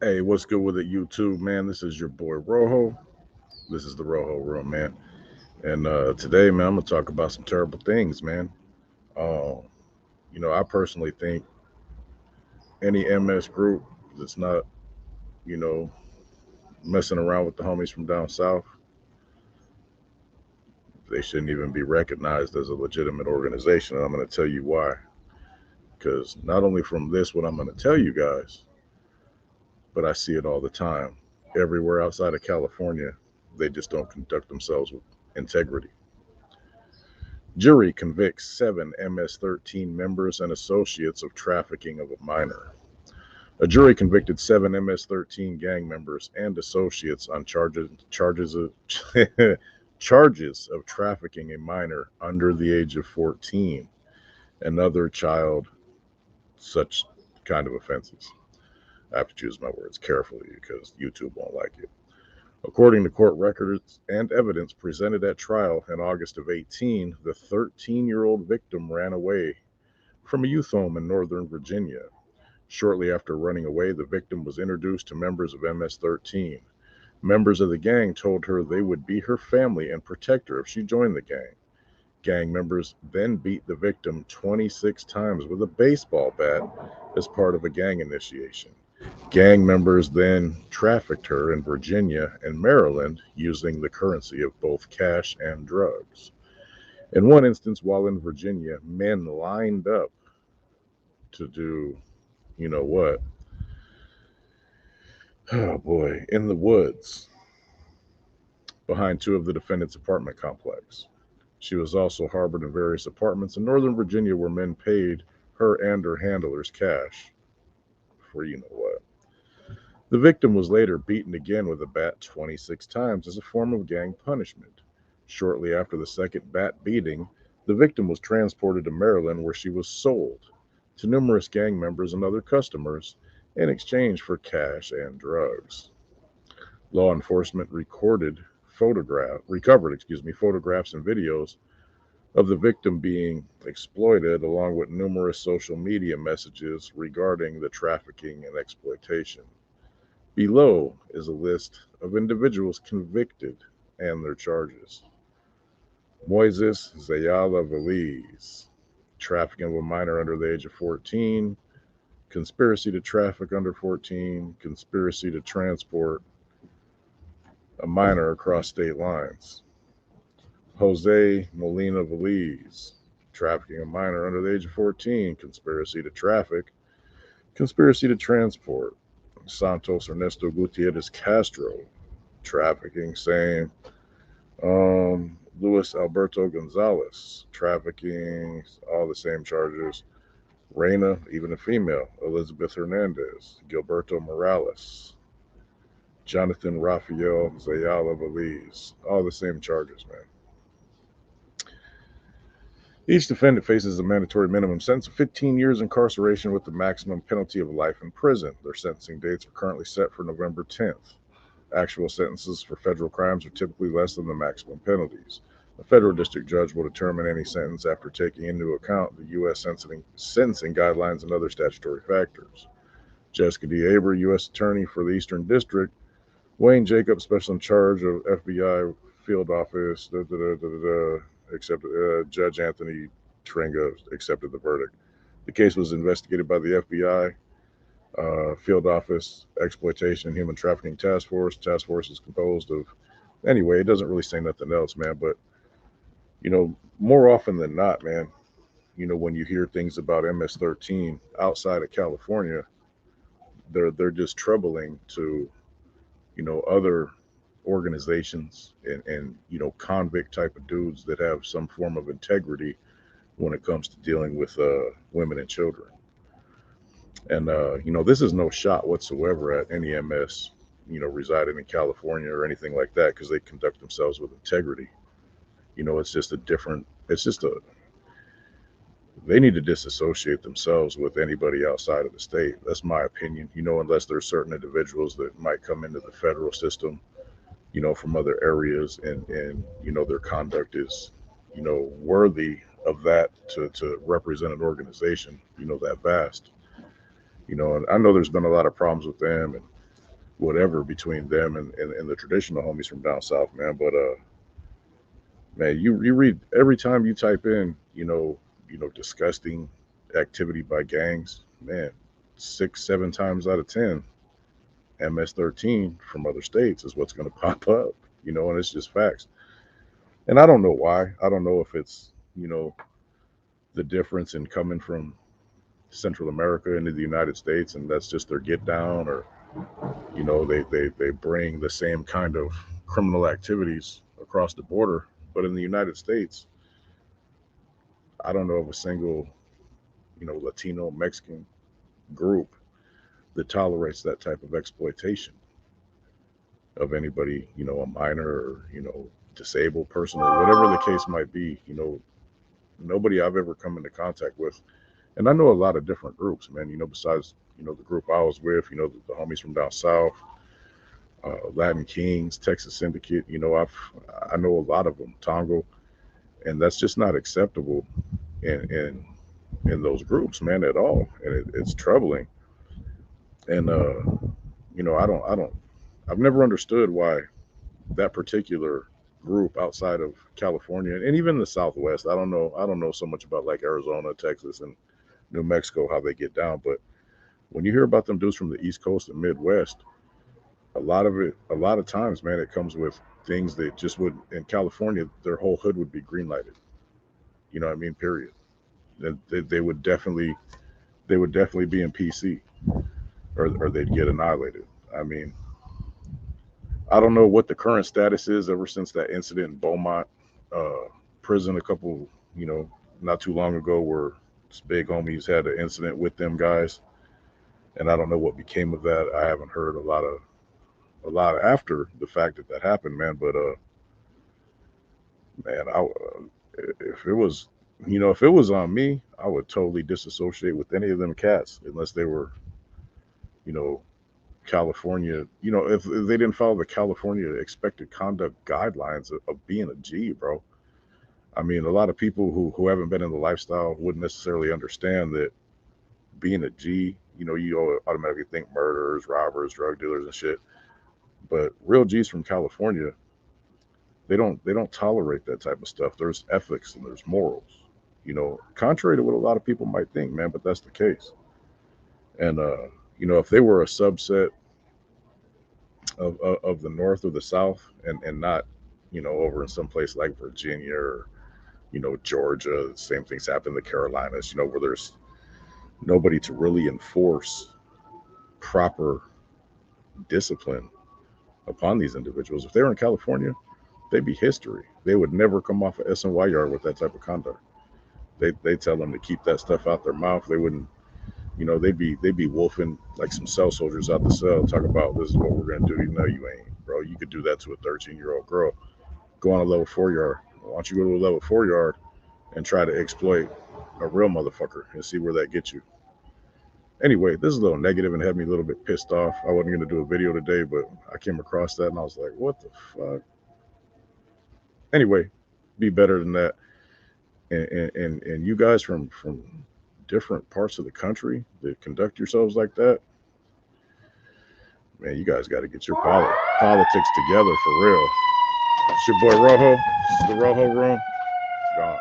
Hey, what's good with it, YouTube, man? This is your boy Rojo. This is the Rojo Room, man. And today, man, I'm gonna talk about some terrible things, man. Uh, I personally think any MS group that's not, you know, messing around with the homies from down south, they shouldn't even be recognized as a legitimate organization. And I'm gonna tell you why. Because not only from this, what I'm gonna tell you guys, but I see it all the time. Everywhere outside of California, they just don't conduct themselves with integrity. Jury convicts 7 MS-13 members and associates of trafficking of a minor. A jury convicted 7 MS-13 gang members and associates on charges of charges of trafficking a minor under the age of 14 and other child such kind of offenses. I have to choose my words carefully because YouTube won't like it. According to court records and evidence presented at trial in August of 18, the 13-year-old victim ran away from a youth home in Northern Virginia. Shortly after running away, the victim was introduced to members of MS-13. Members of the gang told her they would be her family and protect her if she joined the gang. Gang members then beat the victim 26 times with a baseball bat as part of a gang initiation. Gang members then trafficked her in Virginia and Maryland using the currency of both cash and drugs. In one instance, while in Virginia, men lined up to do, you know what? Oh boy, in the woods behind two of the defendant's apartment complex. She was also harbored in various apartments in Northern Virginia where men paid her and her handlers cash for you know what. The victim was later beaten again with a bat 26 times as a form of gang punishment. Shortly after the second bat beating, the victim was transported to Maryland where she was sold to numerous gang members and other customers in exchange for cash and drugs. Law enforcement recovered photographs and videos of the victim being exploited, along with numerous social media messages regarding the trafficking and exploitation. Below is a list of individuals convicted and their charges. Moises Zayala Veliz, trafficking of a minor under the age of 14, conspiracy to traffic under 14, conspiracy to transport a minor across state lines. Jose Molina Veliz, trafficking a minor under the age of 14, conspiracy to traffic, conspiracy to transport. Santos Ernesto Gutierrez Castro, trafficking, same. Luis Alberto Gonzalez, trafficking, all the same charges. Reina, even a female. Elizabeth Hernandez, Gilberto Morales, Jonathan Rafael Zayala Veliz, all the same charges, man. Each defendant faces a mandatory minimum sentence of 15 years incarceration with the maximum penalty of life in prison. Their sentencing dates are currently set for November 10th. Actual sentences for federal crimes are typically less than the maximum penalties. A federal district judge will determine any sentence after taking into account the U.S. sentencing guidelines and other statutory factors. Jessica D. Aber, U.S. Attorney for the Eastern District. Wayne Jacobs, Special in Charge of FBI Field Office, Judge Anthony Tringa accepted the verdict. The case was investigated by the FBI Field Office Exploitation and Human Trafficking Task Force. Task Force is composed of, anyway, it doesn't really say nothing else, man. But more often than not, man, when you hear things about MS-13 outside of California, they're just troubling to other organizations and convict type of dudes that have some form of integrity when it comes to dealing with women and children. And this is no shot whatsoever at any MS, residing in California or anything like that, because they conduct themselves with integrity. It's just a different. It's just a. They need to disassociate themselves with anybody outside of the state. That's my opinion. Unless there's certain individuals that might come into the federal system, from other areas, and their conduct is, worthy of that to represent an organization, that vast. And I know there's been a lot of problems with them, and whatever between them and the traditional homies from down south, man. But man, you read every time you type in, disgusting activity by gangs, man, 6, 7 times out of 10, MS-13 from other states is what's going to pop up, and it's just facts. And I don't know why. I don't know if it's, the difference in coming from Central America into the United States, and that's just their get down, or they bring the same kind of criminal activities across the border. But in the United States, I don't know of a single, Latino, Mexican group that tolerates that type of exploitation of anybody, a minor or, disabled person or whatever the case might be. Nobody I've ever come into contact with. And I know a lot of different groups, man, besides, the group I was with, the homies from down south, Latin Kings, Texas Syndicate, I know a lot of them, Tongo, and that's just not acceptable in those groups, man, at all. And it's troubling. And I've never understood why that particular group outside of California and even the Southwest. I don't know so much about like Arizona, Texas, and New Mexico, how they get down. But when you hear about them dudes from the East Coast and Midwest, a lot of times, man, it comes with things that just would, in California, their whole hood would be green lighted. You know what I mean? Period. They would definitely be in PC, or they'd get annihilated. I mean, I don't know what the current status is ever since that incident in Beaumont uh, prison a couple, not too long ago, where this big homies had an incident with them guys, and I don't know what became of that. I haven't heard a lot after the fact that happened, man. But man, if it was on me, I would totally disassociate with any of them cats unless they were, you know, California. If they didn't follow the California expected conduct guidelines of being a G, bro. I mean, a lot of people who haven't been in the lifestyle wouldn't necessarily understand that being a G, you automatically think murderers, robbers, drug dealers, and shit. But real G's from California, they don't tolerate that type of stuff. There's ethics and there's morals. Contrary to what a lot of people might think, man, but that's the case. And if they were a subset of the North or the South, and not, over in some place like Virginia or Georgia, the same things happen in the Carolinas, where there's nobody to really enforce proper discipline upon these individuals. If they were in California, they'd be history. They would never come off a SNY yard with that type of conduct. They tell them to keep that stuff out their mouth. They wouldn't, they'd be wolfing like some cell soldiers out the cell, talk about this is what we're gonna do. No, you ain't, bro. You could do that to a 13-year-old girl. Go on a level 4 yard. Why don't you go to a level 4 yard and try to exploit a real motherfucker and see where that gets you? Anyway, this is a little negative and had me a little bit pissed off. I wasn't gonna do a video today, but I came across that and I was like, what the fuck? Anyway, be better than that. And you guys from different parts of the country that conduct yourselves like that, man, you guys got to get your politics together for real. It's your boy Rojo. This is the Rojo Room. It's gone.